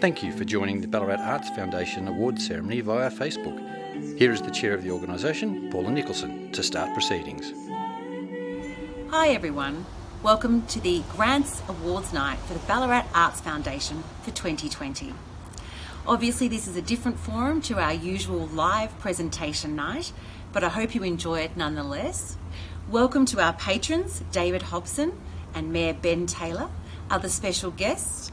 Thank you for joining the Ballarat Arts Foundation Awards ceremony via Facebook. Here is the chair of the organisation, Paula Nicholson, to start proceedings. Hi everyone, welcome to the Grants Awards Night for the Ballarat Arts Foundation for 2020. Obviously this is a different forum to our usual live presentation night, but I hope you enjoy it nonetheless. Welcome to our patrons, David Hobson and Mayor Ben Taylor, other special guests,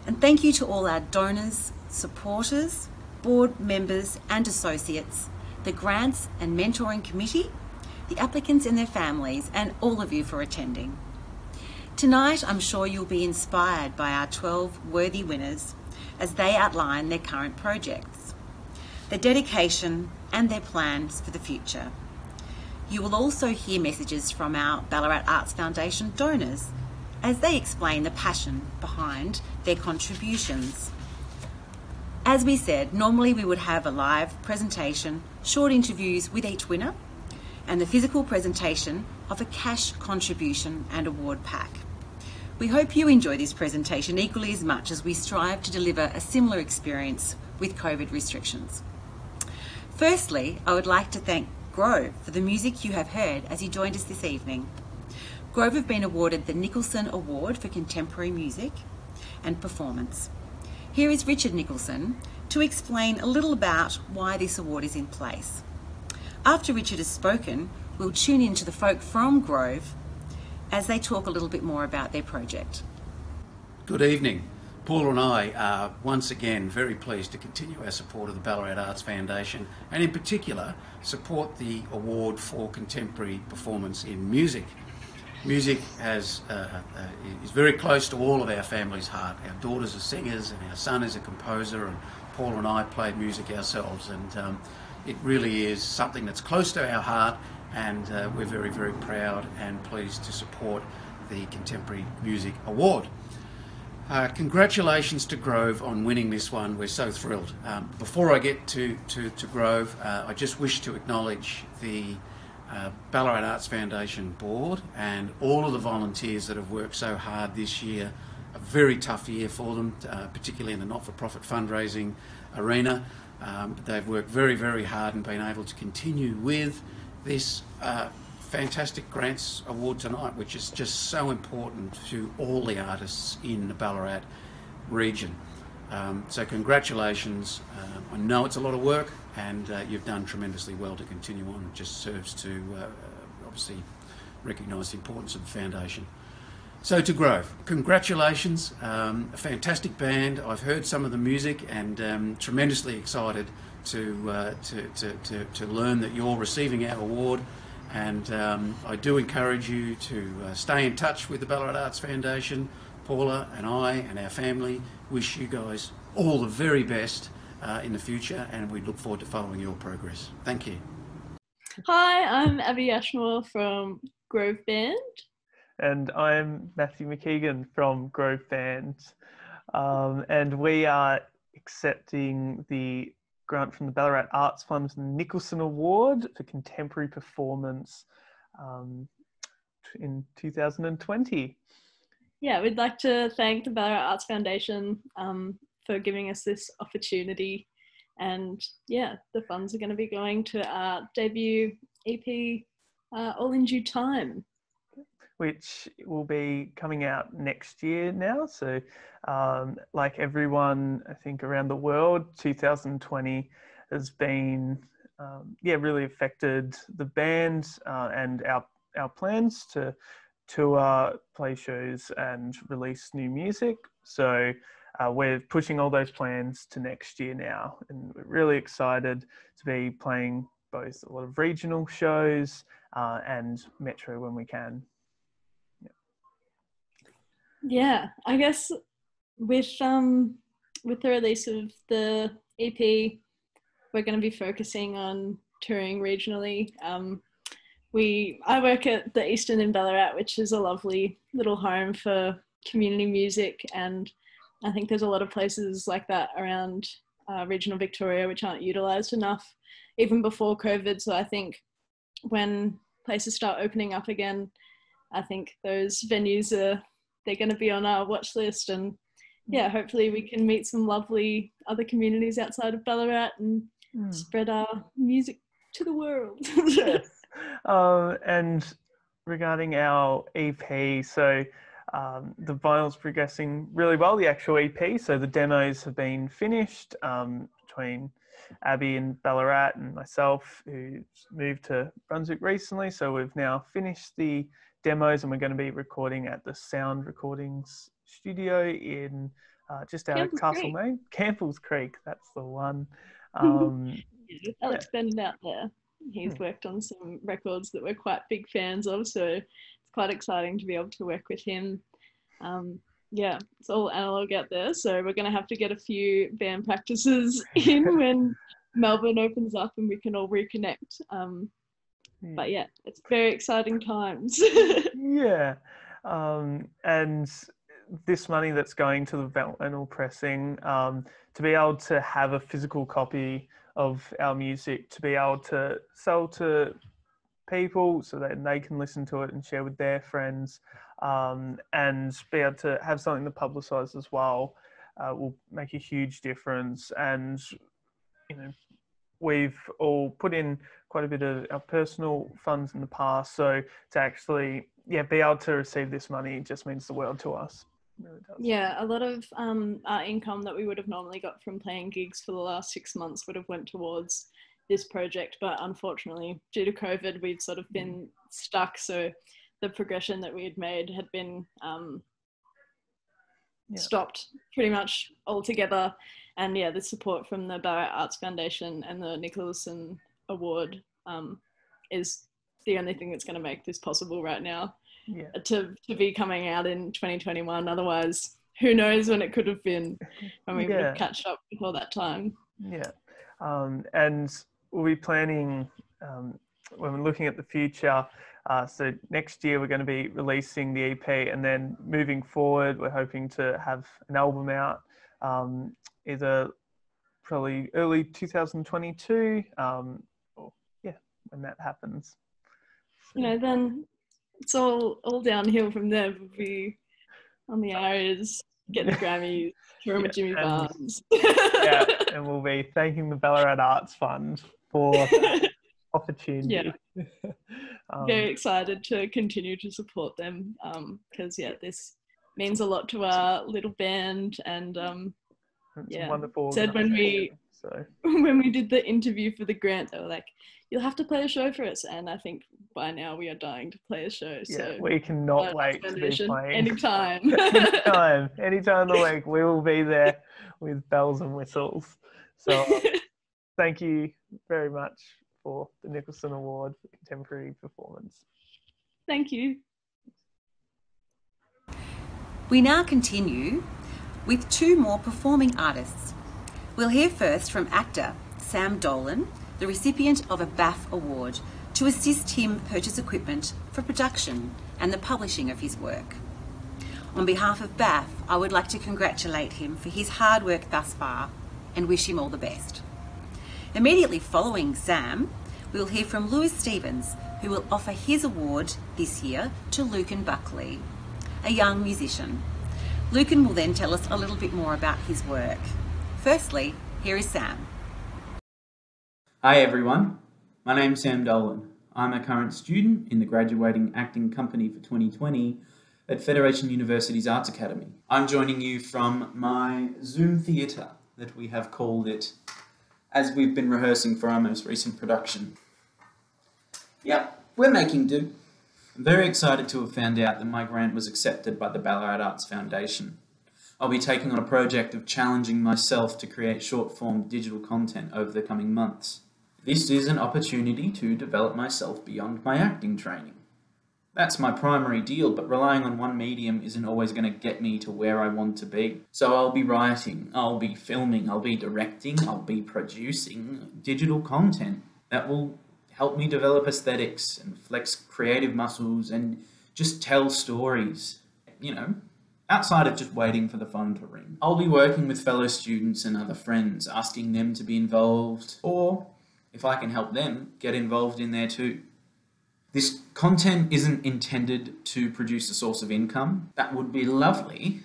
and thank you to all our donors, supporters, board members and associates, the grants and mentoring committee, the applicants and their families, and all of you for attending. Tonight, I'm sure you'll be inspired by our 12 worthy winners as they outline their current projects, their dedication and their plans for the future. You will also hear messages from our Ballarat Arts Foundation donors as they explain the passion behind their contributions. As we said, normally we would have a live presentation, short interviews with each winner, and the physical presentation of a cash contribution and award pack. We hope you enjoy this presentation equally as much as we strive to deliver a similar experience with COVID restrictions. Firstly, I would like to thank Grove for the music you have heard as you joined us this evening. Grove have been awarded the Nicholson Award for Contemporary Music and Performance. Here is Richard Nicholson to explain a little about why this award is in place. After Richard has spoken, we'll tune into the folk from Grove as they talk a little bit more about their project. Good evening. Paul and I are once again very pleased to continue our support of the Ballarat Arts Foundation and in particular support the award for contemporary performance in music. Music is very close to all of our family's heart. Our daughters are singers and our son is a composer, and Paul and I played music ourselves, and it really is something that's close to our heart, and we're very, very proud and pleased to support the Contemporary Music Award. Congratulations to Grove on winning this one. We're so thrilled. Before I get to Grove, I just wish to acknowledge the Ballarat Arts Foundation board and all of the volunteers that have worked so hard this year. A very tough year for them, particularly in the not-for-profit fundraising arena. They've worked very, very hard and been able to continue with this fantastic grants award tonight, which is just so important to all the artists in the Ballarat region. So congratulations. I know it's a lot of work, and you've done tremendously well to continue on. It just serves to obviously recognise the importance of the foundation. So to Grove, congratulations. A fantastic band. I've heard some of the music and tremendously excited to learn that you're receiving our award. And I do encourage you to stay in touch with the Ballarat Arts Foundation. Paula and I and our family wish you guys all the very best in the future, and we look forward to following your progress. Thank you. Hi, I'm Abby Ashmore from Grove Band. And I'm Matthew McKeegan from Grove Band. And we are accepting the grant from the Ballarat Arts Fund's Nicholson Award for Contemporary Performance in 2020. Yeah, we'd like to thank the Ballarat Arts Foundation for giving us this opportunity. And yeah, the funds are going to be going to our debut EP, All in Due Time, which will be coming out next year now. So like everyone, I think around the world, 2020 has been really affected the band and our plans to tour, play shows and release new music. So we're pushing all those plans to next year now, and we're really excited to be playing both a lot of regional shows and metro when we can. Yeah, I guess with the release of the EP, we're going to be focusing on touring regionally. I work at the Eastern in Ballarat, which is a lovely little home for community music, and I think there's a lot of places like that around regional Victoria which aren't utilised enough even before COVID. So I think when places start opening up again, I think those venues they're going to be on our watch list, and yeah, hopefully we can meet some lovely other communities outside of Ballarat and spread our music to the world. Yes. And regarding our EP, so the vinyl's progressing really well, the actual EP. So the demos have been finished between Abby in Ballarat and myself, who's moved to Brunswick recently. So we've now finished the demos and we're going to be recording at the Sound Recordings studio in just out of Castlemaine. Campbell's Creek, that's the one. Alex Bennett out there. He's worked on some records that we're quite big fans of, so it's quite exciting to be able to work with him. Yeah, it's all analog out there, so we're going to have to get a few band practices in when Melbourne opens up and we can all reconnect. But yeah, it's very exciting times. Yeah, and this money that's going to the vinyl pressing, to be able to have a physical copy of our music, to be able to sell to people so that they can listen to it and share with their friends, and be able to have something to publicise as well, will make a huge difference. And, you know, we've all put in quite a bit of our personal funds in the past, so to actually, be able to receive this money just means the world to us. It really does. Yeah, a lot of our income that we would have normally got from playing gigs for the last 6 months would have went towards this project, but unfortunately due to COVID we've sort of been stuck, so the progression that we had made had been stopped pretty much altogether. And the support from the Ballarat Arts Foundation and the Nicholson Award is the only thing that's going to make this possible right now. To be coming out in 2021. Otherwise, who knows when it could have been, when we would have catched up before that time. And we'll be planning, when we're looking at the future, so next year we're going to be releasing the EP, and then moving forward we're hoping to have an album out, either probably early 2022, when that happens. So. Then it's all downhill from there. We'll be on the Arias, get the Grammys, touring with Jimmy Barnes. And we'll be thanking the Ballarat Arts Fund for that opportunity. Very excited to continue to support them, because this means a lot to our little band. And it's wonderful. Said when we did the interview for the grant, they were like, "You'll have to play a show for us," and I think by now we are dying to play a show. So we cannot wait to be playing anytime. anytime of the week. We will be there with bells and whistles. So thank you very much for the Nicholson Award for Contemporary Performance. Thank you. We now continue with two more performing artists. We'll hear first from actor Sam Dolan, the recipient of a BAF award, to assist him purchase equipment for production and the publishing of his work. On behalf of BAF, I would like to congratulate him for his hard work thus far and wish him all the best. Immediately following Sam, we'll hear from Lewis Stevens, who will offer his award this year to Lucan Buckley, a young musician. Lucan will then tell us a little bit more about his work. Firstly, here is Sam. Hi everyone, my name's Sam Dolan. I'm a current student in the graduating acting company for 2020 at Federation University's Arts Academy. I'm joining you from my Zoom theatre that we have called it as we've been rehearsing for our most recent production. We're making do. I'm very excited to have found out that my grant was accepted by the Ballarat Arts Foundation. I'll be taking on a project of challenging myself to create short-form digital content over the coming months. This is an opportunity to develop myself beyond my acting training. That's my primary deal, but relying on one medium isn't always going to get me to where I want to be. So I'll be writing, I'll be filming, I'll be directing, I'll be producing digital content that will help me develop aesthetics and flex creative muscles and just tell stories, outside of just waiting for the phone to ring. I'll be working with fellow students and other friends, asking them to be involved, or if I can help them, get involved in there too. This content isn't intended to produce a source of income. That would be lovely,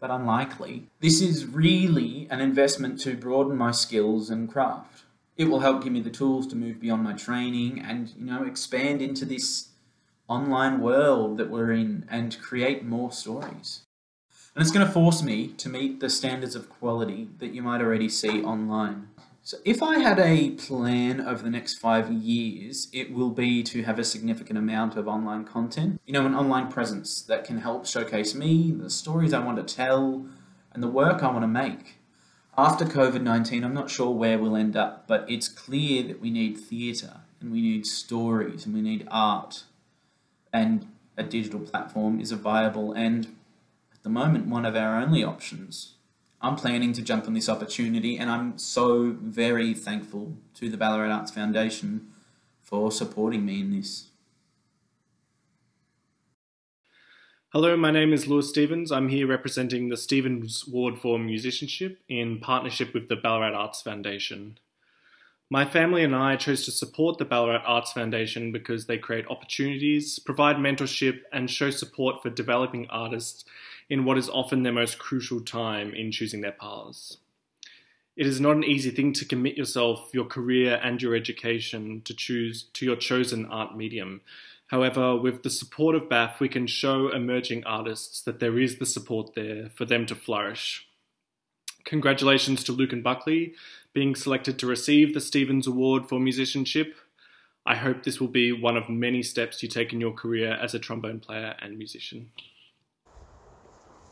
but unlikely. This is really an investment to broaden my skills and craft. It will help give me the tools to move beyond my training and, expand into this online world that we're in and create more stories. And it's going to force me to meet the standards of quality that you might already see online. So if I had a plan over the next 5 years, it will be to have a significant amount of online content, an online presence that can help showcase me, the stories I want to tell, and the work I want to make. After COVID-19, I'm not sure where we'll end up, but it's clear that we need theatre, and we need stories, and we need art, and a digital platform is a viable and, at the moment, one of our only options. I'm planning to jump on this opportunity, and I'm so very thankful to the Ballarat Arts Foundation for supporting me in this. Hello, my name is Lewis Stevens. I'm here representing the Stevens Award for Musicianship in partnership with the Ballarat Arts Foundation. My family and I chose to support the Ballarat Arts Foundation because they create opportunities, provide mentorship, and show support for developing artists in what is often their most crucial time in choosing their paths. It is not an easy thing to commit yourself, your career, and your education to your chosen art medium. However, with the support of BAF, we can show emerging artists that there is the support there for them to flourish. Congratulations to Luke and Buckley being selected to receive the Stevens Award for Musicianship. I hope this will be one of many steps you take in your career as a trombone player and musician.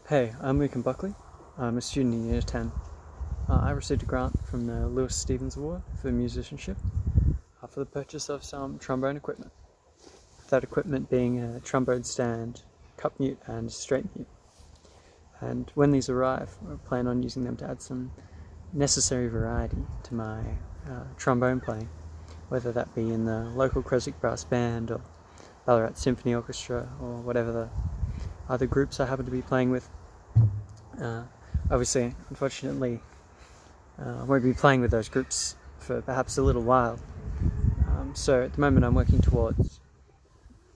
Hey, I'm Luke and Buckley. I'm a student in Year 10. I received a grant from the Lewis Stevens Award for Musicianship for the purchase of some trombone equipment. That equipment being a trombone stand, cup mute and straight mute. And when these arrive, I plan on using them to add some necessary variety to my trombone playing, whether that be in the local Creswick Brass Band or Ballarat Symphony Orchestra or whatever the other groups I happen to be playing with. Obviously, unfortunately, I won't be playing with those groups for perhaps a little while. So at the moment I'm working towards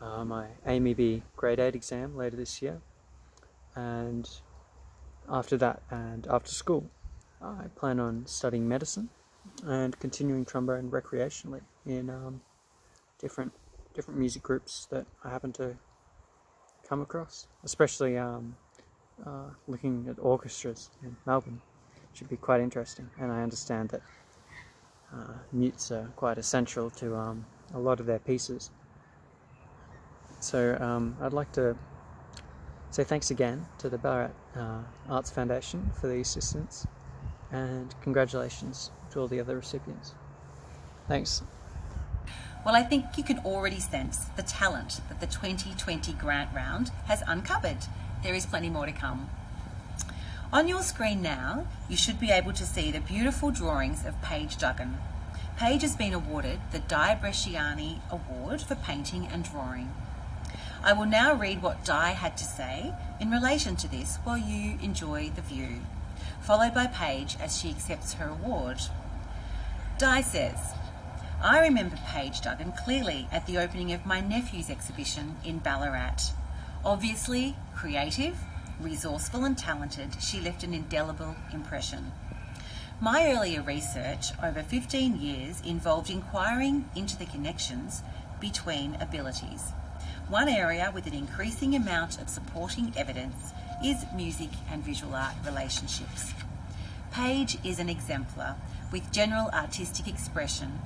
my AMEB Grade 8 exam later this year, and after that and after school I plan on studying medicine and continuing trombone recreationally in different music groups that I happen to come across, especially looking at orchestras in Melbourne. Should be quite interesting, and I understand that mutes are quite essential to a lot of their pieces. So I'd like to say thanks again to the Ballarat Arts Foundation for the assistance, and congratulations to all the other recipients. Thanks. Well, I think you can already sense the talent that the 2020 grant round has uncovered. There is plenty more to come. On your screen now, you should be able to see the beautiful drawings of Paige Duggan. Paige has been awarded the Di Bresciani Award for painting and drawing. I will now read what Di had to say in relation to this while you enjoy the view, followed by Paige as she accepts her award. Di says, "I remember Paige Duggan clearly at the opening of my nephew's exhibition in Ballarat. Obviously creative, resourceful and talented, she left an indelible impression. My earlier research over 15 years involved inquiring into the connections between abilities. One area with an increasing amount of supporting evidence is music and visual art relationships. Paige is an exemplar with general artistic expression,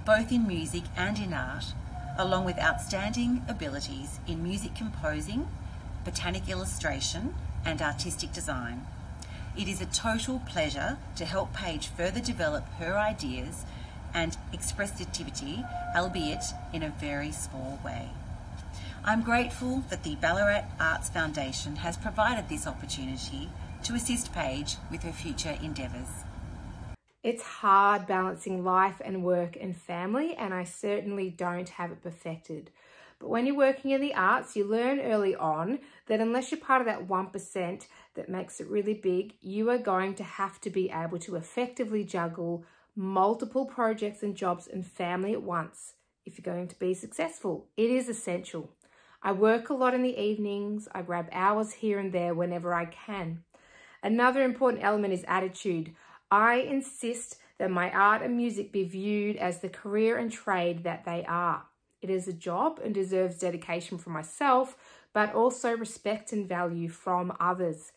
both in music and in art, along with outstanding abilities in music composing, botanic illustration, and artistic design. It is a total pleasure to help Paige further develop her ideas and expressivity, albeit in a very small way. I'm grateful that the Ballarat Arts Foundation has provided this opportunity to assist Paige with her future endeavours." It's hard balancing life and work and family, and I certainly don't have it perfected. But when you're working in the arts, you learn early on that unless you're part of that 1% that makes it really big, you are going to have to be able to effectively juggle multiple projects and jobs and family at once if you're going to be successful. It is essential. I work a lot in the evenings. I grab hours here and there whenever I can. Another important element is attitude. I insist that my art and music be viewed as the career and trade that they are. It is a job and deserves dedication from myself, but also respect and value from others.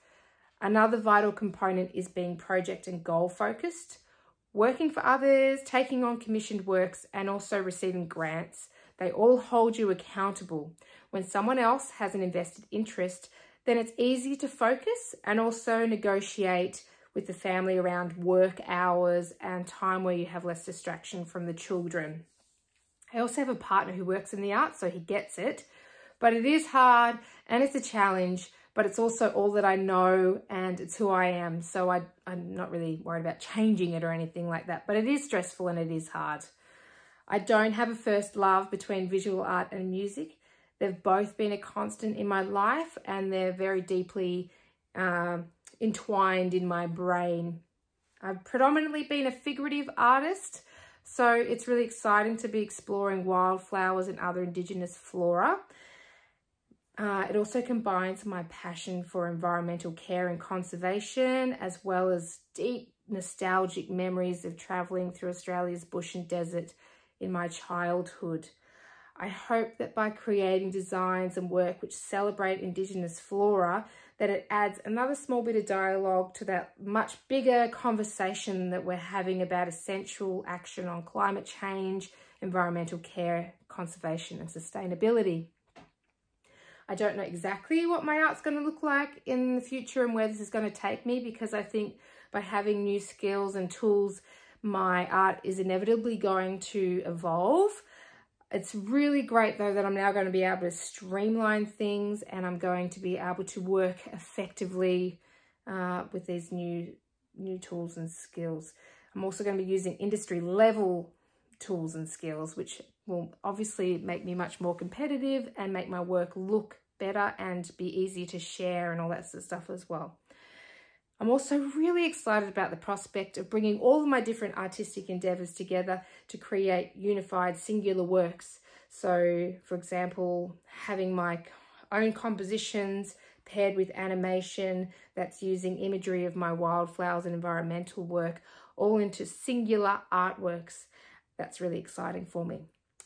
Another vital component is being project and goal focused. Working for others, taking on commissioned works, and also receiving grants, they all hold you accountable. When someone else has an invested interest, then it's easy to focus and also negotiate with the family around work hours and time where you have less distraction from the children. I also have a partner who works in the arts, so he gets it. But it is hard and it's a challenge, but it's also all that I know and it's who I am. So I'm not really worried about changing it or anything like that, but it is stressful and it is hard. I don't have a first love between visual art and music. They've both been a constant in my life and they're very deeply entwined in my brain. I've predominantly been a figurative artist, so it's really exciting to be exploring wildflowers and other Indigenous flora. It also combines my passion for environmental care and conservation, as well as deep nostalgic memories of travelling through Australia's bush and desert in my childhood. I hope that by creating designs and work which celebrate Indigenous flora, that it adds another small bit of dialogue to that much bigger conversation that we're having about essential action on climate change, environmental care, conservation and sustainability. I don't know exactly what my art's going to look like in the future and where this is going to take me, because I think by having new skills and tools, my art is inevitably going to evolve. It's really great though that I'm now going to be able to streamline things and I'm going to be able to work effectively with these new tools and skills. I'm also going to be using industry level tools and skills, which will obviously make me much more competitive and make my work look better and be easier to share and all that sort of stuff as well. I'm also really excited about the prospect of bringing all of my different artistic endeavours together to create unified singular works. So, for example, having my own compositions paired with animation that's using imagery of my wildflowers and environmental work, all into singular artworks. That's really exciting for me.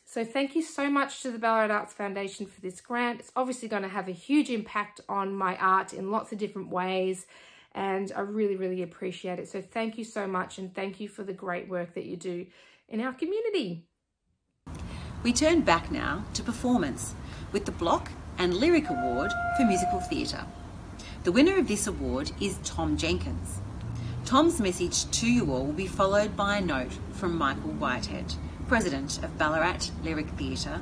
So thank you so much to the Ballarat Arts Foundation for this grant. It's obviously going to have a huge impact on my art in lots of different ways, and I really, really appreciate it. So thank you so much, and thank you for the great work that you do in our community. We turn back now to performance with the Block and Lyric Award for Musical Theatre. The winner of this award is Tom Jenkins. Tom's message to you all will be followed by a note from Michael Whitehead, President of Ballarat Lyric Theatre,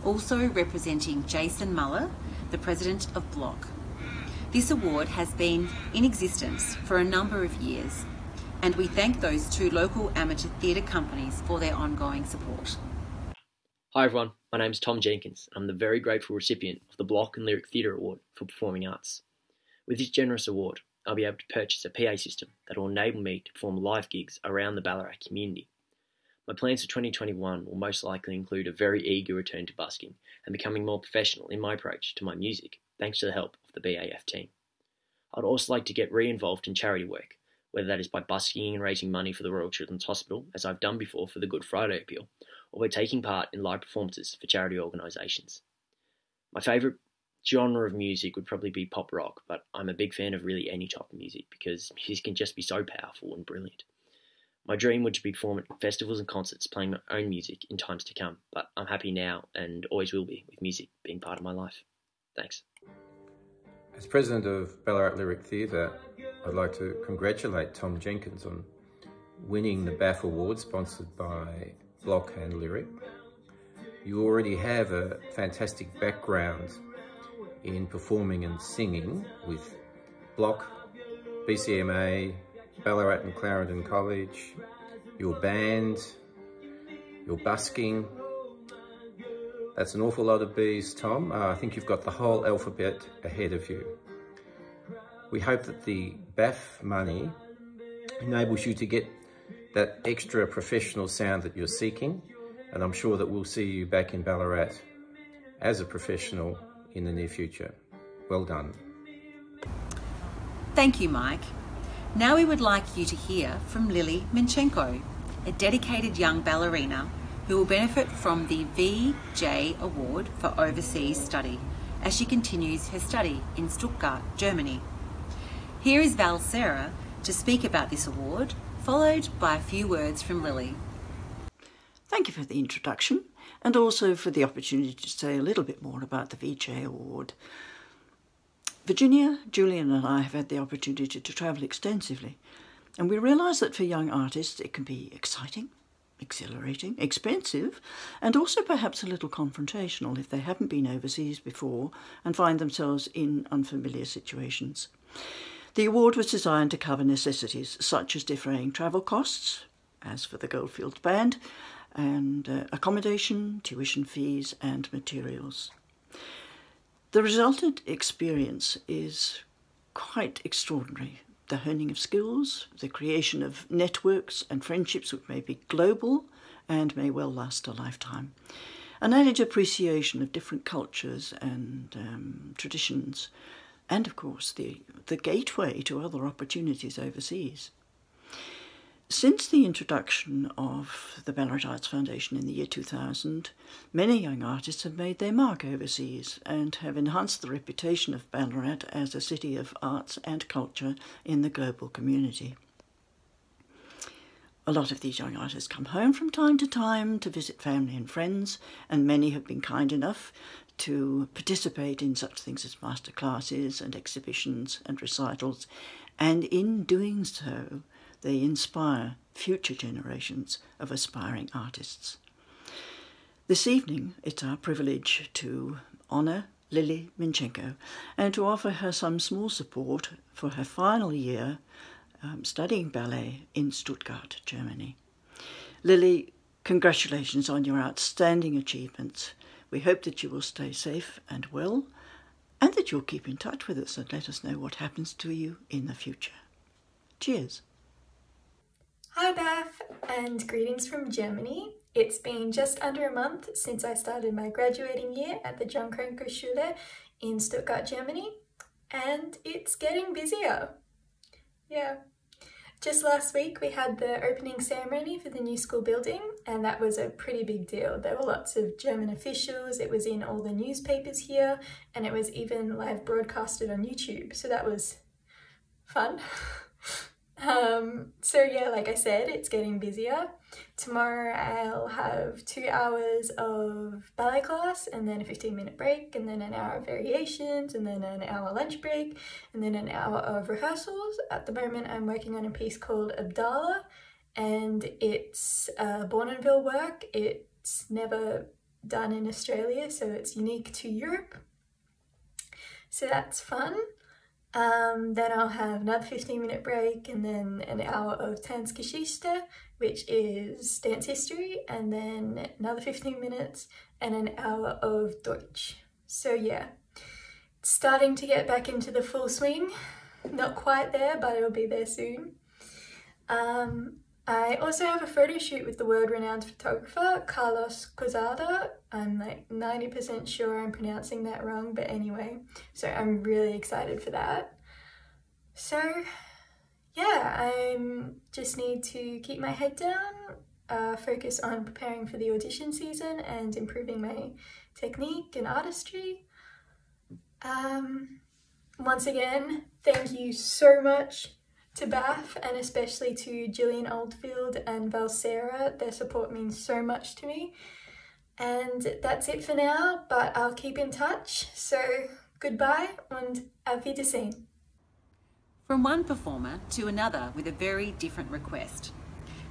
also representing Jason Muller, the President of Block. This award has been in existence for a number of years, and we thank those two local amateur theatre companies for their ongoing support. Hi everyone, my name's Tom Jenkins. I'm the very grateful recipient of the Block and Lyric Theatre Award for Performing Arts. With this generous award, I'll be able to purchase a PA system that will enable me to perform live gigs around the Ballarat community. My plans for 2021 will most likely include a very eager return to busking and becoming more professional in my approach to my music, thanks to the help of the BAF team. I'd also like to get re-involved in charity work, whether that is by busking and raising money for the Royal Children's Hospital, as I've done before for the Good Friday Appeal, or by taking part in live performances for charity organisations. My favourite genre of music would probably be pop rock, but I'm a big fan of really any type of music because music can just be so powerful and brilliant. My dream would be to perform at festivals and concerts playing my own music in times to come, but I'm happy now and always will be with music being part of my life. Thanks. As President of Ballarat Lyric Theatre, I'd like to congratulate Tom Jenkins on winning the BAF Award sponsored by Block and Lyric. You already have a fantastic background in performing and singing with Block, BCMA, Ballarat and Clarendon College, your band, your busking. That's an awful lot of B's, Tom. I think you've got the whole alphabet ahead of you. We hope that the BAF money enables you to get that extra professional sound that you're seeking, and I'm sure that we'll see you back in Ballarat as a professional in the near future. Well done. Thank you, Mike. Now we would like you to hear from Lily Minchenko, a dedicated young ballerina who will benefit from the VJ Award for Overseas Study as she continues her study in Stuttgart, Germany. Here is Val Sarah to speak about this award, followed by a few words from Lily. Thank you for the introduction and also for the opportunity to say a little bit more about the VJ Award. Virginia, Julian and I have had the opportunity to travel extensively, and we realise that for young artists it can be exciting, exhilarating, expensive, and also perhaps a little confrontational if they haven't been overseas before and find themselves in unfamiliar situations. The award was designed to cover necessities such as defraying travel costs, as for the Goldfields Band, and accommodation, tuition fees and materials. The resultant experience is quite extraordinary. The honing of skills, the creation of networks and friendships which may be global and may well last a lifetime. An added appreciation of different cultures and traditions, and of course the gateway to other opportunities overseas. Since the introduction of the Ballarat Arts Foundation in the year 2000, many young artists have made their mark overseas and have enhanced the reputation of Ballarat as a city of arts and culture in the global community. A lot of these young artists come home from time to visit family and friends, and many have been kind enough to participate in such things as masterclasses and exhibitions and recitals, and in doing so, they inspire future generations of aspiring artists. This evening, it's our privilege to honour Lily Minchenko and to offer her some small support for her final year studying ballet in Stuttgart, Germany. Lily, congratulations on your outstanding achievements. We hope that you will stay safe and well, and that you'll keep in touch with us and let us know what happens to you in the future. Cheers. Hi Beth, and greetings from Germany. It's been just under a month since I started my graduating year at the John Krenker Schule in Stuttgart, Germany, and it's getting busier. Yeah. Just last week we had the opening ceremony for the new school building, and that was a pretty big deal. There were lots of German officials, it was in all the newspapers here, and it was even live broadcasted on YouTube, so that was fun. So yeah, like I said, it's getting busier. Tomorrow I'll have 2 hours of ballet class and then a 15-minute break and then an hour of variations and then an hour lunch break and then an hour of rehearsals. At the moment I'm working on a piece called Abdallah, and it's Bournonville work. It's never done in Australia, so it's unique to Europe. So that's fun. Then I'll have another 15-minute break and then an hour of Tanzgeschichte, which is dance history, and then another 15 minutes and an hour of Deutsch. So yeah, it's starting to get back into the full swing. Not quite there, but it'll be there soon. I also have a photo shoot with the world-renowned photographer, Carlos Cozada. I'm like 90% sure I'm pronouncing that wrong, but anyway, so I'm really excited for that. So yeah, I just need to keep my head down, focus on preparing for the audition season and improving my technique and artistry. Once again, thank you so much to Bath, and especially to Gillian Oldfield and Val Sarah. Their support means so much to me. And that's it for now, but I'll keep in touch. So goodbye and auf Wiedersehen. From one performer to another with a very different request.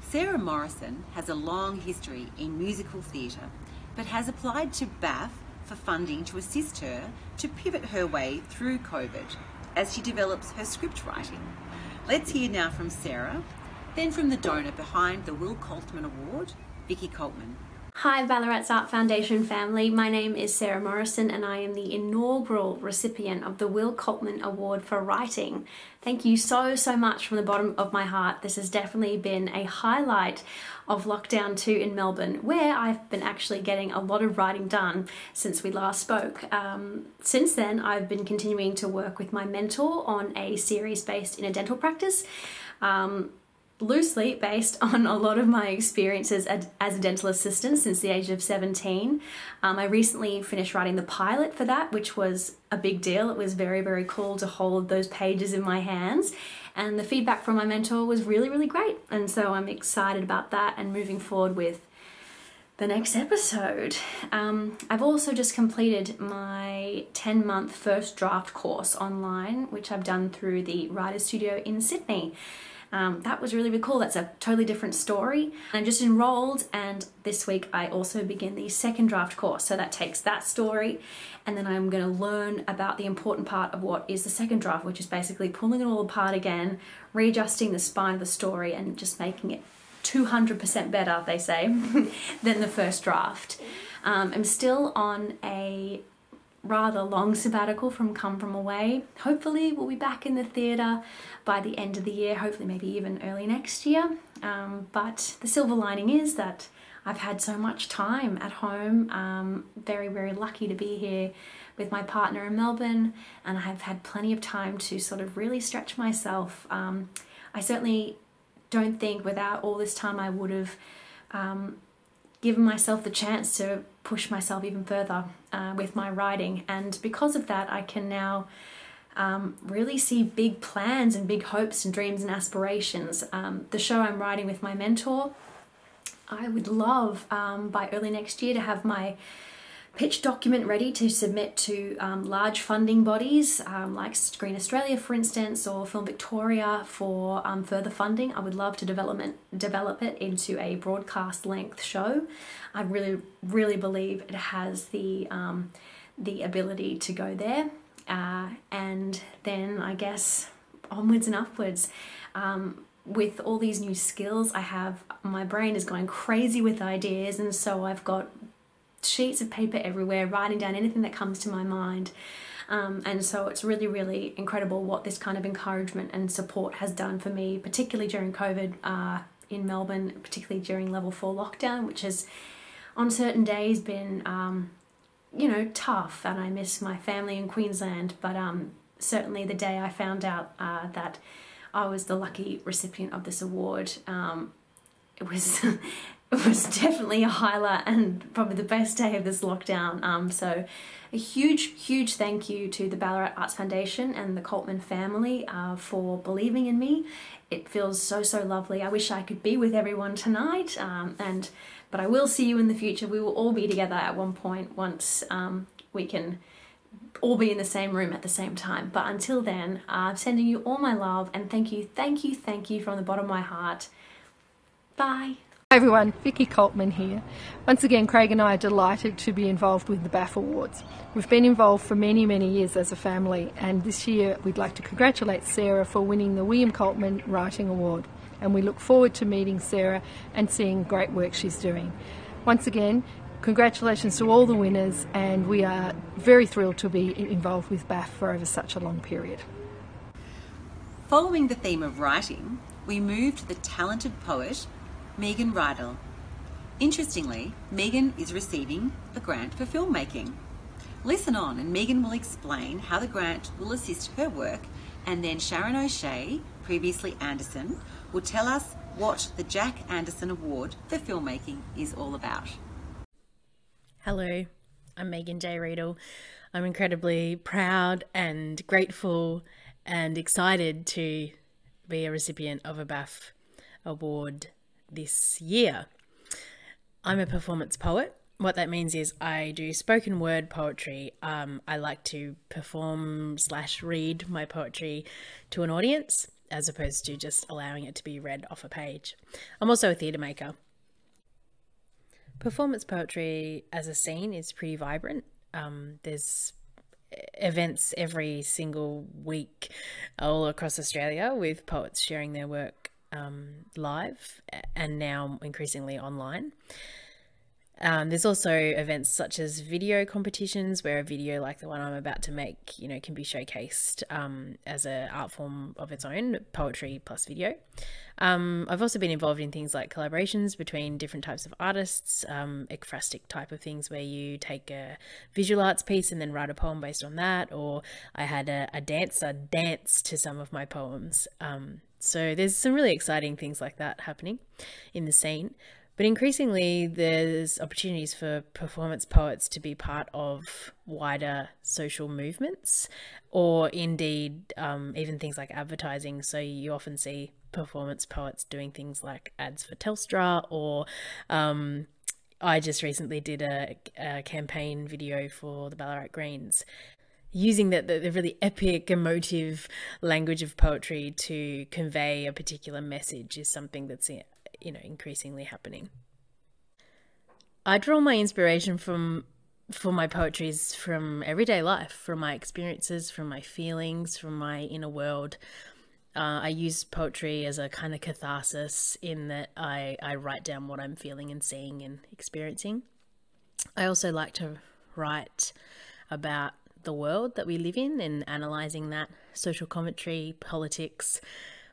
Sarah Morrison has a long history in musical theatre, but has applied to Bath for funding to assist her to pivot her way through COVID as she develops her script writing. Let's hear now from Sarah, then from the donor behind the Will Coltman Award, Vicky Coltman. Hi Ballarat's Art Foundation family, my name is Sarah Morrison and I am the inaugural recipient of the Will Coltman Award for Writing. Thank you so much from the bottom of my heart. This has definitely been a highlight of lockdown 2 in Melbourne, where I've been actually getting a lot of writing done since we last spoke. Since then, I've been continuing to work with my mentor on a series based in a dental practice. Loosely based on a lot of my experiences as a dental assistant since the age of 17. I recently finished writing the pilot for that, which was a big deal. It was very cool to hold those pages in my hands, and the feedback from my mentor was really great, and so I'm excited about that and moving forward with the next episode. I've also just completed my 10-month first draft course online, which I've done through the Writers Studio in Sydney. That was really cool. That's a totally different story. I'm just enrolled, and this week I also begin the second draft course. So that takes that story, and then I'm going to learn about the important part of what is the second draft, which is basically pulling it all apart again, readjusting the spine of the story, and just making it 200% better, they say, than the first draft. I'm still on a rather long sabbatical from Come From Away. Hopefully we'll be back in the theatre by the end of the year, hopefully maybe even early next year. But the silver lining is that I've had so much time at home. Very lucky to be here with my partner in Melbourne, and I've had plenty of time to sort of really stretch myself. I certainly don't think without all this time I would have given myself the chance to push myself even further with my writing, and because of that I can now really see big plans and big hopes and dreams and aspirations. The show I'm writing with my mentor, I would love by early next year to have my pitch document ready to submit to large funding bodies like Screen Australia, for instance, or Film Victoria for further funding. I would love to develop it into a broadcast length show. I really believe it has the ability to go there, and then I guess onwards and upwards. With all these new skills I have, my brain is going crazy with ideas, and so I've got sheets of paper everywhere, writing down anything that comes to my mind. And so it's really incredible what this kind of encouragement and support has done for me, particularly during COVID in Melbourne, particularly during level 4 lockdown, which has on certain days been, you know, tough, and I miss my family in Queensland. But certainly the day I found out that I was the lucky recipient of this award, it was it was definitely a highlight and probably the best day of this lockdown. So a huge thank you to the Ballarat Arts Foundation and the Coltman family for believing in me. It feels so lovely. I wish I could be with everyone tonight, but I will see you in the future. We will all be together at one point once we can all be in the same room at the same time. But until then, I'm sending you all my love, and thank you from the bottom of my heart. Bye. Hi everyone, Vicky Coltman here. Once again, Craig and I are delighted to be involved with the BAF Awards. We've been involved for many years as a family, and this year we'd like to congratulate Sarah for winning the William Coltman Writing Award, and we look forward to meeting Sarah and seeing great work she's doing. Once again, congratulations to all the winners, and we are very thrilled to be involved with BAF for over such a long period. Following the theme of writing, we moved to the talented poet Megan Rydell. Interestingly, Megan is receiving a grant for filmmaking. Listen on, and Megan will explain how the grant will assist her work, and then Sharon O'Shea, previously Anderson, will tell us what the Jack Anderson Award for Filmmaking is all about. Hello, I'm Megan J. Riedel. I'm incredibly proud and grateful and excited to be a recipient of a BAF award this year. I'm a performance poet. What that means is I do spoken word poetry. I like to perform / read my poetry to an audience as opposed to just allowing it to be read off a page. I'm also a theatre maker. Performance poetry as a scene is pretty vibrant. There's events every single week all across Australia with poets sharing their work live and now increasingly online. There's also events such as video competitions where a video like the one I'm about to make, can be showcased as an art form of its own, poetry plus video. I've also been involved in things like collaborations between different types of artists, ekphrastic type of things where you take a visual arts piece and then write a poem based on that, or I had a dancer dance to some of my poems. So there's some really exciting things like that happening in the scene. But increasingly, there's opportunities for performance poets to be part of wider social movements, or indeed even things like advertising. So you often see performance poets doing things like ads for Telstra, or I just recently did a campaign video for the Ballarat Greens, using the really epic, emotive language of poetry to convey a particular message is something that's increasingly happening. I draw my inspiration for my poetries from everyday life, from my experiences, from my feelings, from my inner world. I use poetry as a kind of catharsis in that I write down what I'm feeling and seeing and experiencing. I also like to write about the world that we live in and analysing that, social commentary, politics,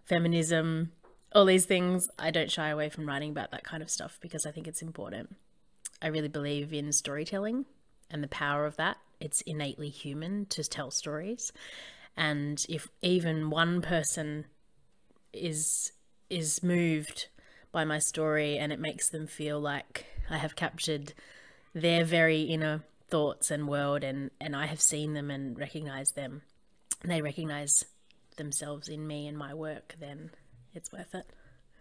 feminism, all these things. I don't shy away from writing about that kind of stuff because I think it's important. I really believe in storytelling and the power of that. It's innately human to tell stories. And if even one person is moved by my story and it makes them feel like I have captured their very inner thoughts and world, and I have seen them and recognized them, and they recognize themselves in me and my work, then it's worth it.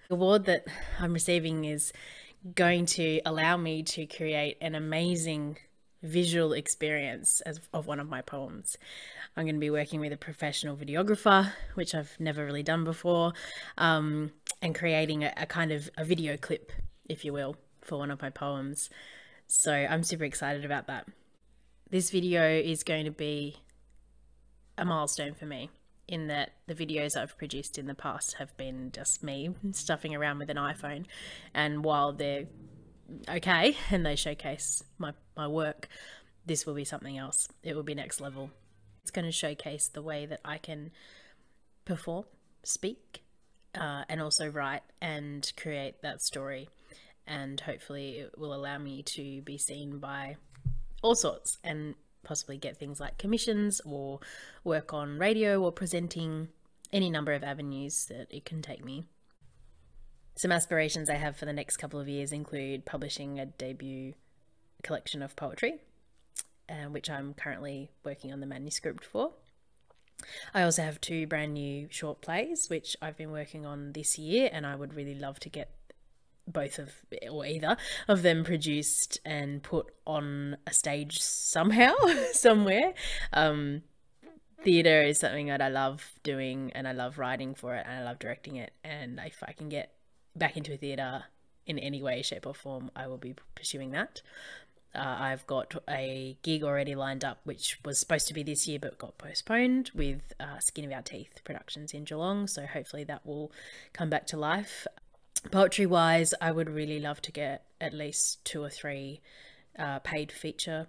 The award that I'm receiving is going to allow me to create an amazing visual experience of one of my poems. I'm going to be working with a professional videographer, which I've never really done before, and creating a kind of a video clip, if you will, for one of my poems. So I'm super excited about that. This video is going to be a milestone for me, in that the videos I've produced in the past have been just me stuffing around with an iPhone, and while they're okay and they showcase my work, this will be something else. It will be next level. It's going to showcase the way that I can perform, speak, and also write and create that story, and hopefully it will allow me to be seen by all sorts and possibly get things like commissions or work on radio or presenting, any number of avenues that it can take me. Some aspirations I have for the next couple of years include publishing a debut collection of poetry, which I'm currently working on the manuscript for. I also have 2 brand new short plays, which I've been working on this year, and I would really love to get both of, or either of them, produced and put on a stage somehow, somewhere. Theatre is something that I love doing, and I love writing for it, and I love directing it, and if I can get back into theatre in any way, shape or form, I will be pursuing that. I've got a gig already lined up, which was supposed to be this year but got postponed, with Skin of Our Teeth Productions in Geelong, so hopefully that will come back to life. Poetry wise, I would really love to get at least 2 or 3 paid feature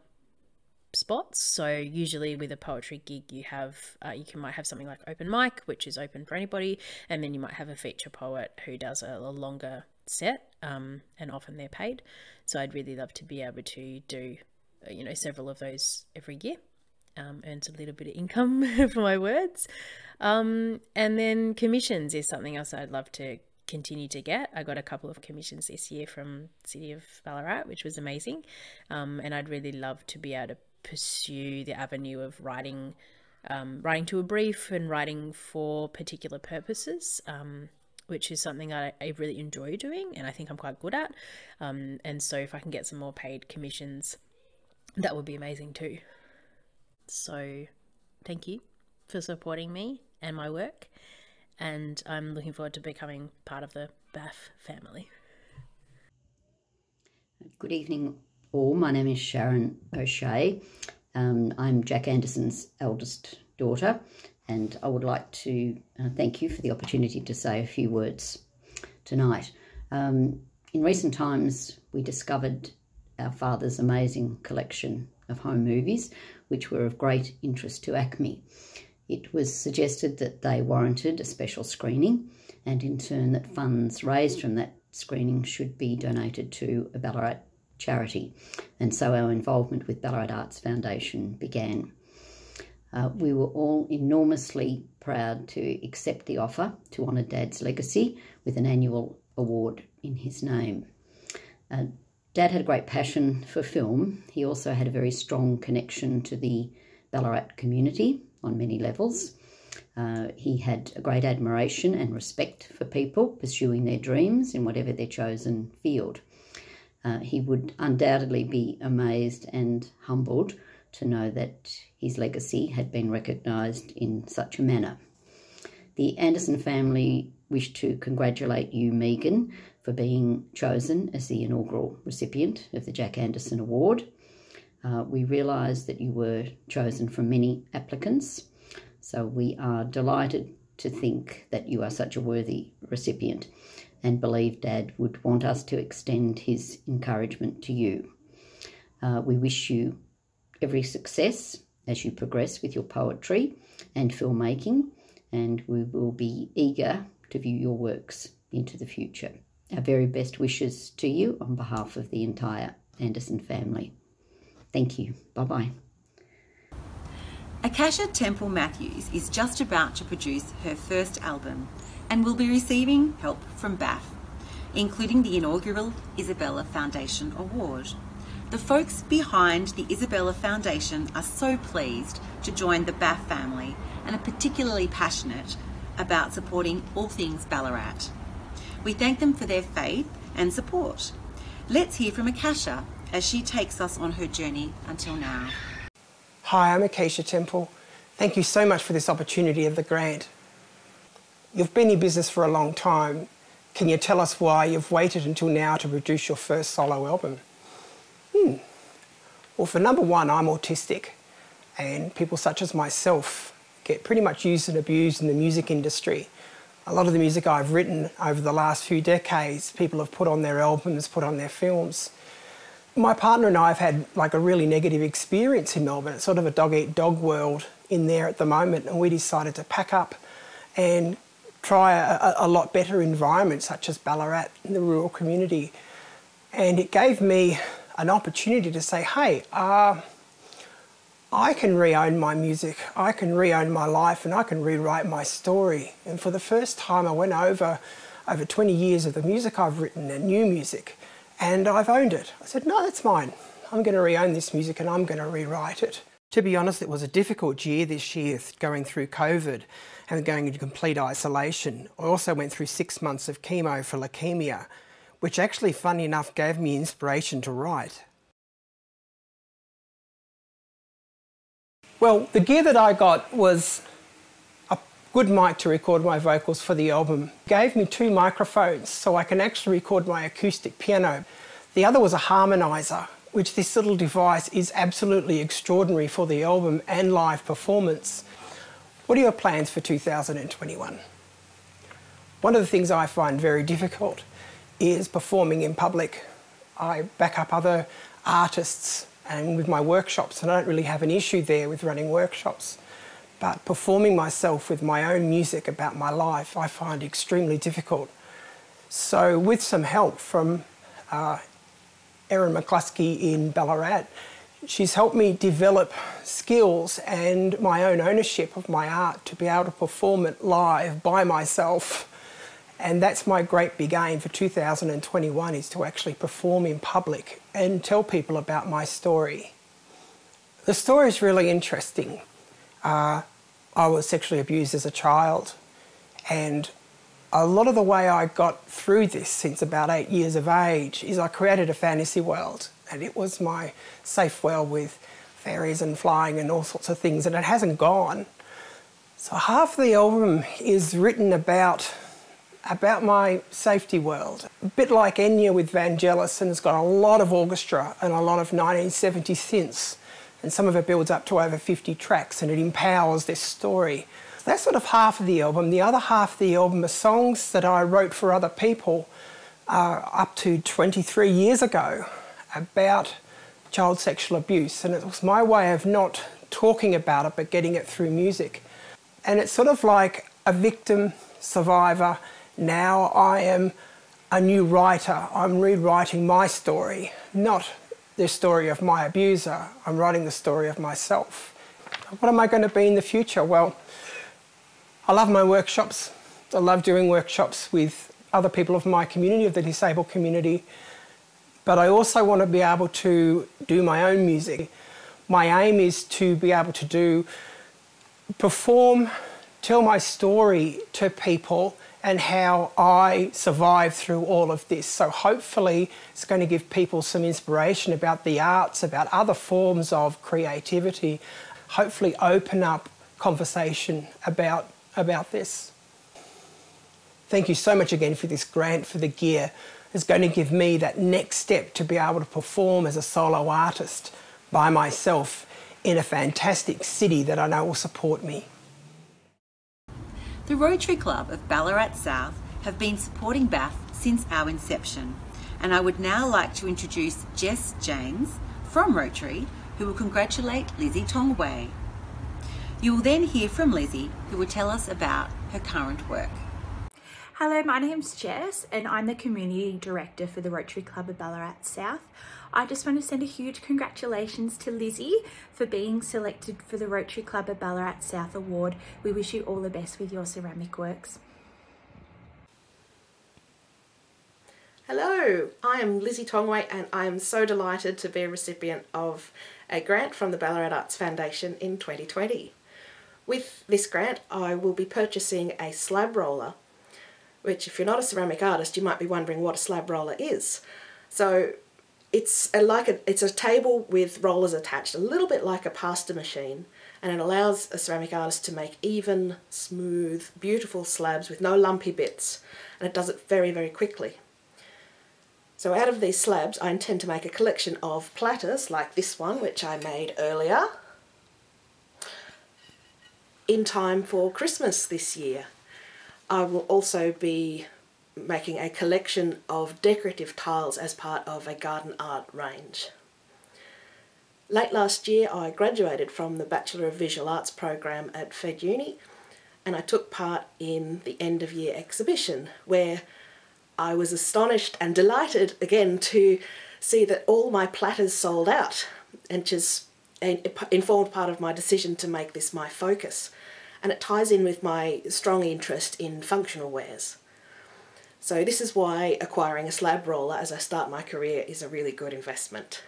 spots. So usually with a poetry gig you have might have something like open mic, which is open for anybody, and then you might have a feature poet who does a longer set, and often they're paid. So I'd really love to be able to do several of those every year, earns a little bit of income for my words, and then commissions is something else I'd love to continue to get. I got a couple of commissions this year from the city of Ballarat, which was amazing, and I'd really love to be able to pursue the avenue of writing to a brief and writing for particular purposes, which is something I really enjoy doing and I think I'm quite good at, and so if I can get some more paid commissions, that would be amazing too. So thank you for supporting me and my work, and I'm looking forward to becoming part of the BAF family. Good evening all, my name is Sharon O'Shea. I'm Jack Anderson's eldest daughter, and I would like to thank you for the opportunity to say a few words tonight. In recent times we discovered our father's amazing collection of home movies, which were of great interest to ACME. It was suggested that they warranted a special screening, and in turn that funds raised from that screening should be donated to a Ballarat charity. And so our involvement with Ballarat Arts Foundation began. We were all enormously proud to accept the offer to honour Dad's legacy with an annual award in his name. Dad had a great passion for film. He also had a very strong connection to the Ballarat community on many levels. He had a great admiration and respect for people pursuing their dreams in whatever their chosen field. He would undoubtedly be amazed and humbled to know that his legacy had been recognised in such a manner. The Anderson family wish to congratulate you, Megan, for being chosen as the inaugural recipient of the Jack Anderson Award. We realise that you were chosen from many applicants, so we are delighted to think that you are such a worthy recipient and believe Dad would want us to extend his encouragement to you. We wish you every success as you progress with your poetry and filmmaking, and we will be eager to view your works into the future. Our very best wishes to you on behalf of the entire Anderson family. Thank you. Bye-bye. Akasha Temple Matthews is just about to produce her first album and will be receiving help from BAF, including the inaugural Isabella Foundation Award. The folks behind the Isabella Foundation are so pleased to join the BAF family and are particularly passionate about supporting all things Ballarat. We thank them for their faith and support. Let's hear from Akasha as she takes us on her journey until now. Hi, I'm Akasha Temple. Thank you so much for this opportunity of the grant. You've been in business for a long time. Can you tell us why you've waited until now to produce your first solo album? Well, for number one, I'm autistic, and people such as myself get pretty much used and abused in the music industry. A lot of the music I've written over the last few decades, people have put on their albums, put on their films. My partner and I have had like a really negative experience in Melbourne. It's sort of a dog-eat-dog world in there at the moment, and we decided to pack up and try a lot better environment such as Ballarat in the rural community. And it gave me an opportunity to say, hey, I can re-own my music, I can re-own my life, and I can rewrite my story. And for the first time I went over 20 years of the music I've written and new music, and I've owned it. I said, no, that's mine. I'm going to re-own this music and I'm going to rewrite it. To be honest, it was a difficult year this year, going through COVID and going into complete isolation. I also went through 6 months of chemo for leukemia, which actually, funny enough, gave me inspiration to write. Well, the gear that I got was a good mic to record my vocals for the album. It gave me 2 microphones so I can actually record my acoustic piano. The other was a harmonizer, which this little device is absolutely extraordinary for the album and live performance. What are your plans for 2021? One of the things I find very difficult is performing in public. I back up other artists and with my workshops, and I don't really have an issue there with running workshops. But performing myself with my own music about my life, I find extremely difficult. So with some help from Erin McCluskey in Ballarat, she's helped me develop skills and my own ownership of my art to be able to perform it live by myself. And that's my great big aim for 2021, is to actually perform in public and tell people about my story. The story is really interesting. I was sexually abused as a child, and a lot of the way I got through this since about 8 years of age is I created a fantasy world, and it was my safe world with fairies and flying and all sorts of things, and it hasn't gone. So half the album is written about my safety world. A bit like Enya with Vangelis, and it's got a lot of orchestra and a lot of 1970s synths, and some of it builds up to over 50 tracks, and it empowers this story. That's sort of half of the album. The other half of the album are songs that I wrote for other people up to 23 years ago, about child sexual abuse, and it was my way of not talking about it but getting it through music. And it's sort of like a victim, survivor. Now I am a new writer. I'm rewriting my story, not the story of my abuser. I'm writing the story of myself. What am I going to be in the future? Well, I love my workshops. I love doing workshops with other people of my community, of the disabled community. But I also want to be able to do my own music. My aim is to be able to perform, tell my story to people and how I survived through all of this. So hopefully it's going to give people some inspiration about the arts, about other forms of creativity, hopefully open up conversation about this. Thank you so much again for this grant, for the gear. It's going to give me that next step to be able to perform as a solo artist by myself in a fantastic city that I know will support me. The Rotary Club of Ballarat South have been supporting BAF since our inception, and I would now like to introduce Jess James from Rotary, who will congratulate Lizzie Tongwei. You will then hear from Lizzie, who will tell us about her current work. Hello, my name's Jess and I'm the Community Director for the Rotary Club of Ballarat South. I just want to send a huge congratulations to Lizzie for being selected for the Rotary Club of Ballarat South Award. We wish you all the best with your ceramic works. Hello, I am Lizzie Tongwei and I am so delighted to be a recipient of a grant from the Ballarat Arts Foundation in 2020. With this grant I will be purchasing a slab roller, which if you're not a ceramic artist you might be wondering what a slab roller is. So it's a table with rollers attached, a little bit like a pasta machine, and it allows a ceramic artist to make even, smooth, beautiful slabs with no lumpy bits, and it does it very, very quickly. So out of these slabs I intend to make a collection of platters like this one, which I made earlier, in time for Christmas this year. I will also be making a collection of decorative tiles as part of a garden art range. Late last year I graduated from the Bachelor of Visual Arts program at Fed Uni, and I took part in the end of year exhibition where I was astonished and delighted again to see that all my platters sold out, and which is informed part of my decision to make this my focus. And it ties in with my strong interest in functional wares. So this is why acquiring a slab roller as I start my career is a really good investment.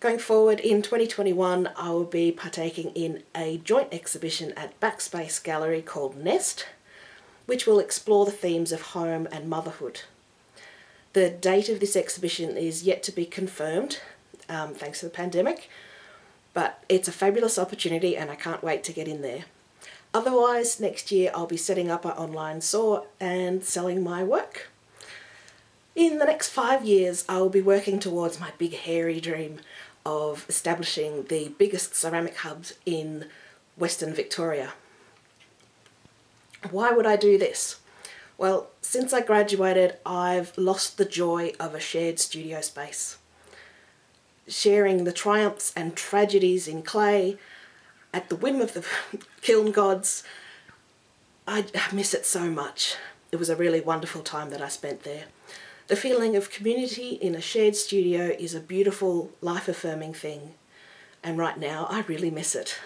Going forward in 2021 I will be partaking in a joint exhibition at Backspace Gallery called Nest, which will explore the themes of home and motherhood. The date of this exhibition is yet to be confirmed, thanks to the pandemic, but it's a fabulous opportunity and I can't wait to get in there. Otherwise, next year I'll be setting up an online store and selling my work. In the next 5 years I will be working towards my big hairy dream of establishing the biggest ceramic hubs in Western Victoria. Why would I do this? Well, since I graduated I've lost the joy of a shared studio space. Sharing the triumphs and tragedies in clay at the whim of the kiln gods. I miss it so much. It was a really wonderful time that I spent there. The feeling of community in a shared studio is a beautiful, life-affirming thing, and right now I really miss it.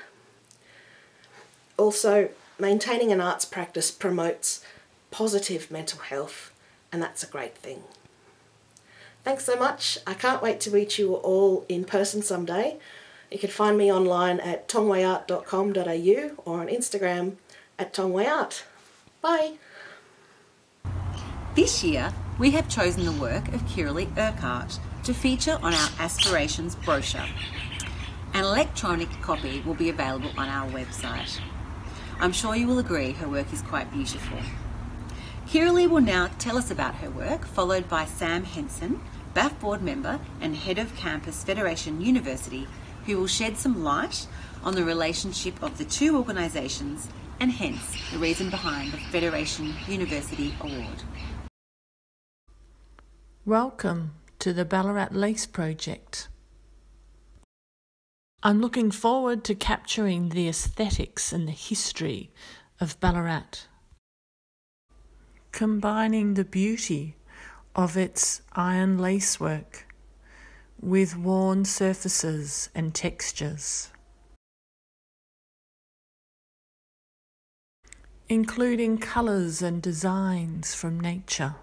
Also, maintaining an arts practice promotes positive mental health, and that's a great thing. Thanks so much. I can't wait to meet you all in person someday. You can find me online at tongweiart.com.au or on Instagram at tongweiart. Bye. This year we have chosen the work of Kiralee Urquhart to feature on our Aspirations brochure. An electronic copy will be available on our website. I'm sure you will agree her work is quite beautiful. Kiralee will now tell us about her work, followed by Sam Henson, BAF board member and head of campus Federation University, who will shed some light on the relationship of the two organisations and hence the reason behind the Federation University Award. Welcome to the Ballarat Lace Project. I'm looking forward to capturing the aesthetics and the history of Ballarat, combining the beauty of its iron lacework with worn surfaces and textures, including colours and designs from nature.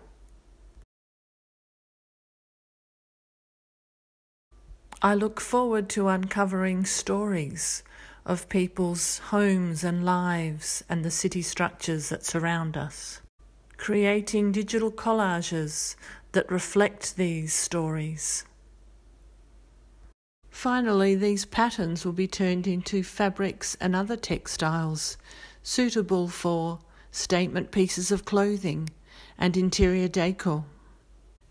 I look forward to uncovering stories of people's homes and lives and the city structures that surround us, creating digital collages that reflect these stories. Finally, these patterns will be turned into fabrics and other textiles suitable for statement pieces of clothing and interior decor.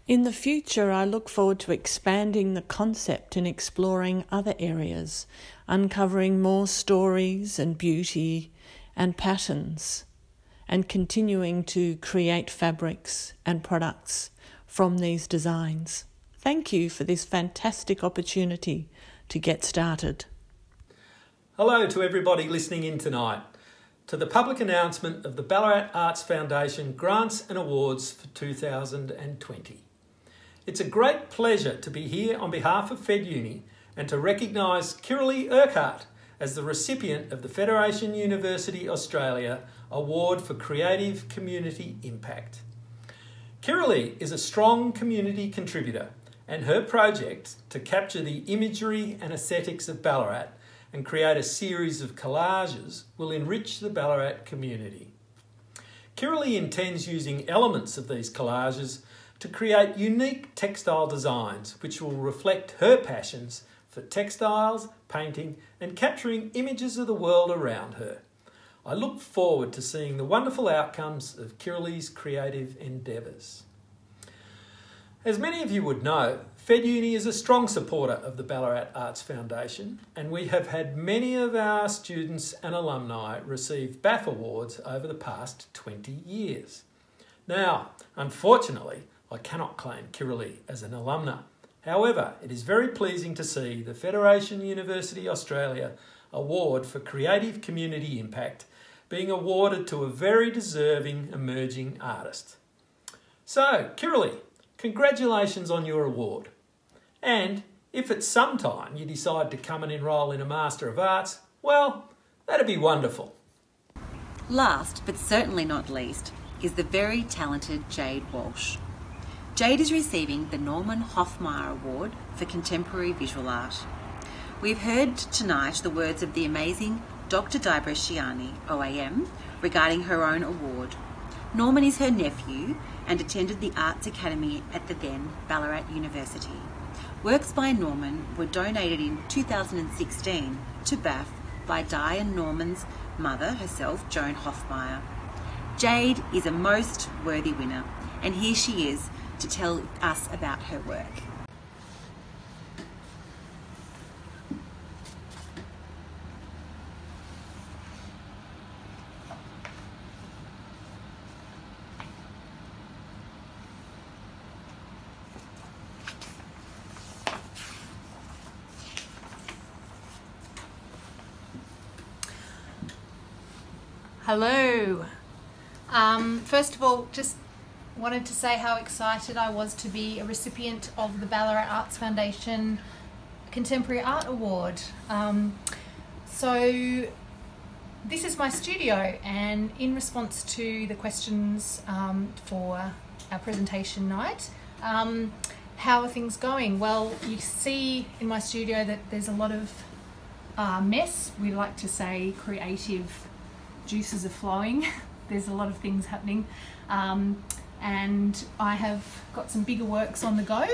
In the future, I look forward to expanding the concept and exploring other areas, uncovering more stories and beauty and patterns, and continuing to create fabrics and products from these designs. Thank you for this fantastic opportunity to get started. Hello to everybody listening in tonight to the public announcement of the Ballarat Arts Foundation Grants and Awards for 2020. It's a great pleasure to be here on behalf of Fed Uni and to recognise Kiralee Urquhart as the recipient of the Federation University Australia Award for Creative Community Impact. Kiralee is a strong community contributor, and her project to capture the imagery and aesthetics of Ballarat and create a series of collages will enrich the Ballarat community. Kiralee intends using elements of these collages to create unique textile designs which will reflect her passions for textiles, painting and capturing images of the world around her. I look forward to seeing the wonderful outcomes of Kiralee's creative endeavours. As many of you would know, Fed Uni is a strong supporter of the Ballarat Arts Foundation, and we have had many of our students and alumni receive BAF awards over the past 20 years. Now, unfortunately, I cannot claim Kiralee as an alumna. However, it is very pleasing to see the Federation University Australia Award for Creative Community Impact being awarded to a very deserving emerging artist. So, Kiralee, congratulations on your award. And if at some time you decide to come and enrol in a Master of Arts, well, that'd be wonderful. Last, but certainly not least, is the very talented Jade Walsh. Jade is receiving the Norman Hofmeyr Award for Contemporary Visual Art. We've heard tonight the words of the amazing Dr. Dibra Shiani, OAM, regarding her own award. Norman is her nephew and attended the Arts Academy at the then Ballarat University. Works by Norman were donated in 2016 to BAF by Di and Norman's mother herself, Joan Hofmeyr. Jade is a most worthy winner, and here she is to tell us about her work. Hello. First of all, just wanted to say how excited I was to be a recipient of the Ballarat Arts Foundation Contemporary Art Award. So this is my studio, and in response to the questions for our presentation night, how are things going? Well, you see in my studio that there's a lot of mess. We like to say creative juices are flowing. There's a lot of things happening. And I have got some bigger works on the go,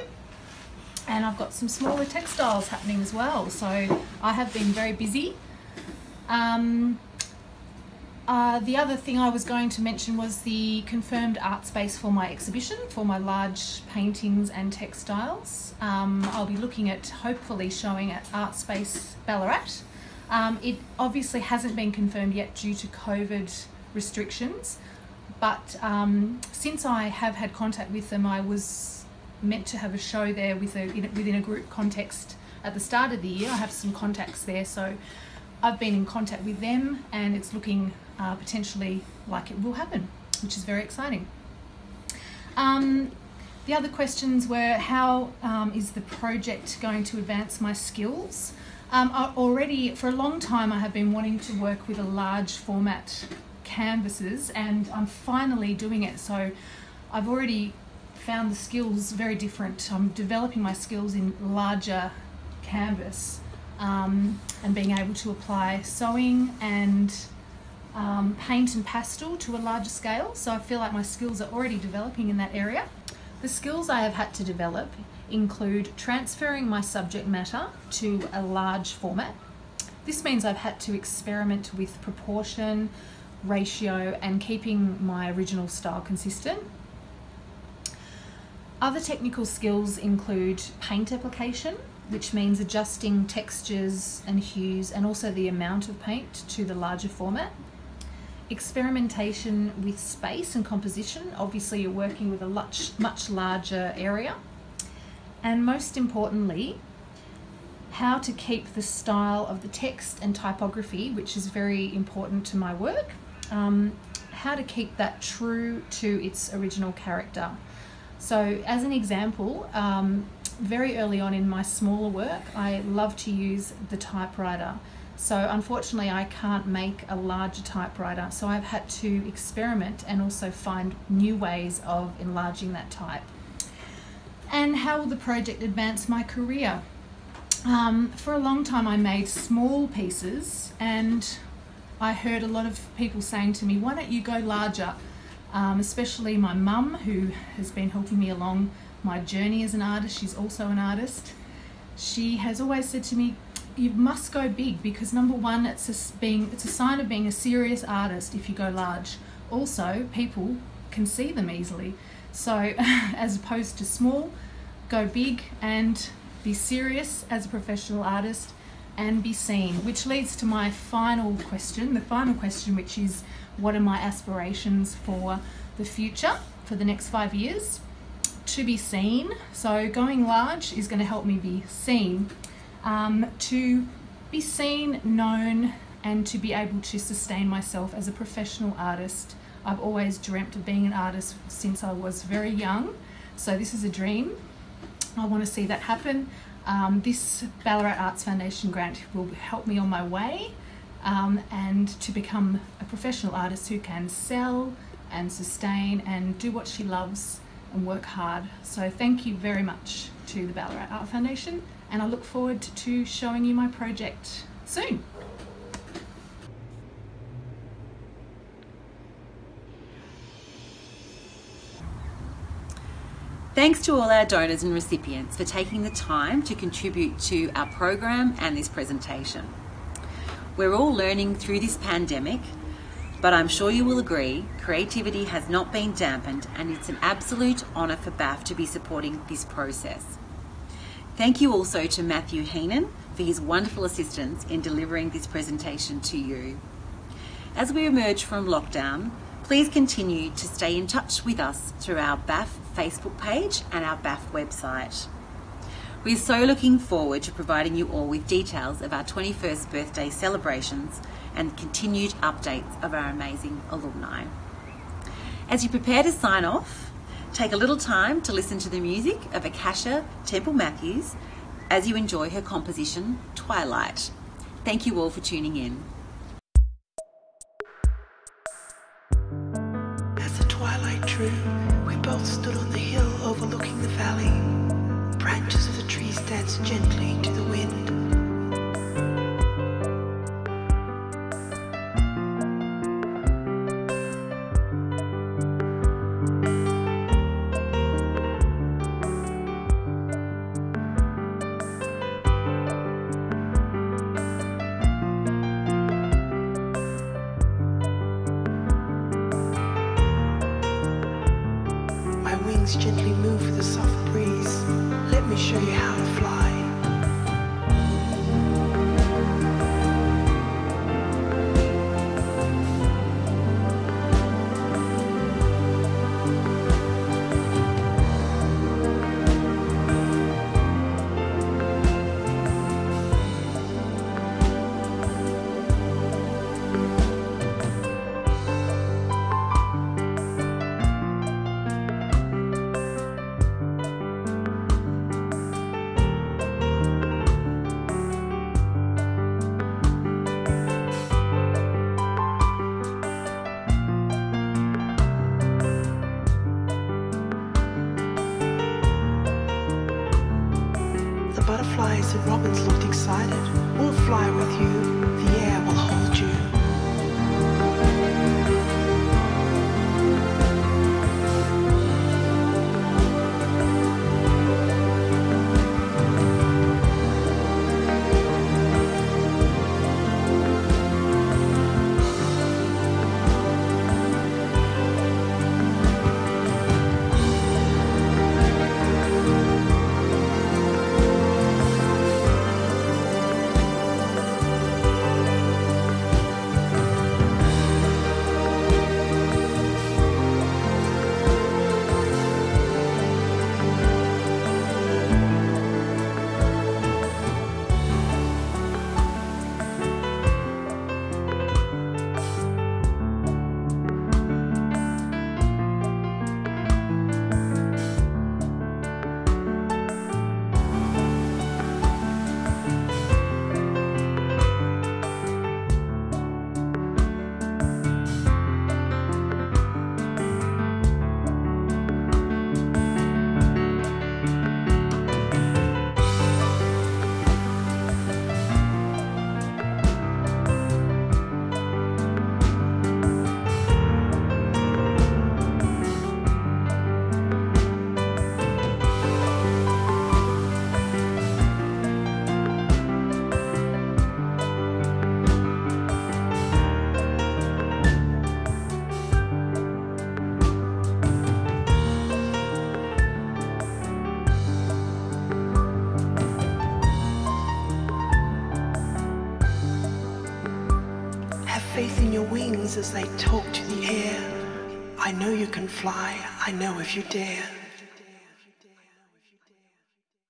and I've got some smaller textiles happening as well. So I have been very busy. The other thing I was going to mention was the confirmed art space for my exhibition, for my large paintings and textiles. I'll be looking at hopefully showing at Art Space Ballarat. It obviously hasn't been confirmed yet due to COVID restrictions, but since I have had contact with them, I was meant to have a show there within a group context at the start of the year. I have some contacts there, so I've been in contact with them, and it's looking potentially like it will happen, which is very exciting. The other questions were, how is the project going to advance my skills? Already, for a long time, I have been wanting to work with a large format canvases, and I'm finally doing it. So I've already found the skills very different. I'm developing my skills in larger canvas, and being able to apply sewing and paint and pastel to a larger scale. So I feel like my skills are already developing in that area. The skills I have had to develop include transferring my subject matter to a large format. This means I've had to experiment with proportion, ratio, and keeping my original style consistent. Other technical skills include paint application, which means adjusting textures and hues and also the amount of paint to the larger format. Experimentation with space and composition. Obviously you're working with a much larger area. And most importantly, how to keep the style of the text and typography, which is very important to my work, how to keep that true to its original character. So as an example, very early on in my smaller work, I love to use the typewriter. So unfortunately I can't make a larger typewriter, so I've had to experiment and also find new ways of enlarging that type. And how will the project advance my career? For a long time I made small pieces, and I heard a lot of people saying to me, why don't you go larger? Especially my mum, who has been helping me along my journey as an artist. She's also an artist. She has always said to me, you must go big, because number one, it's a sign of being a serious artist if you go large. Also, people can see them easily. So as opposed to small, go big and be serious as a professional artist and be seen, which leads to my final question, which is, what are my aspirations for the future, for the next 5 years? To be seen. So going large is going to help me be seen. To be seen, known, and to be able to sustain myself as a professional artist. I've always dreamt of being an artist since I was very young, so this is a dream. I want to see that happen. This Ballarat Arts Foundation grant will help me on my way, and to become a professional artist who can sell and sustain and do what she loves and work hard. So thank you very much to the Ballarat Art Foundation, and I look forward to showing you my project soon. Thanks to all our donors and recipients for taking the time to contribute to our program and this presentation. We're all learning through this pandemic, but I'm sure you will agree, creativity has not been dampened, and it's an absolute honour for BAF to be supporting this process. Thank you also to Matthew Heenan for his wonderful assistance in delivering this presentation to you. As we emerge from lockdown, please continue to stay in touch with us through our BAF Facebook page and our BAF website. We're so looking forward to providing you all with details of our 21st birthday celebrations and continued updates of our amazing alumni. As you prepare to sign off, take a little time to listen to the music of Akasha Temple Matthews as you enjoy her composition, Twilight. Thank you all for tuning in. As the twilight drew, we both stood on the hill overlooking the valley. Branches of the trees danced gently to the wind. My wings gently move with a soft breeze. Let me show you how to fly. answered robins looked excited. We'll fly with you, the air will hold you. Faith in your wings as they talk to the air. I know you can fly, I know if you dare.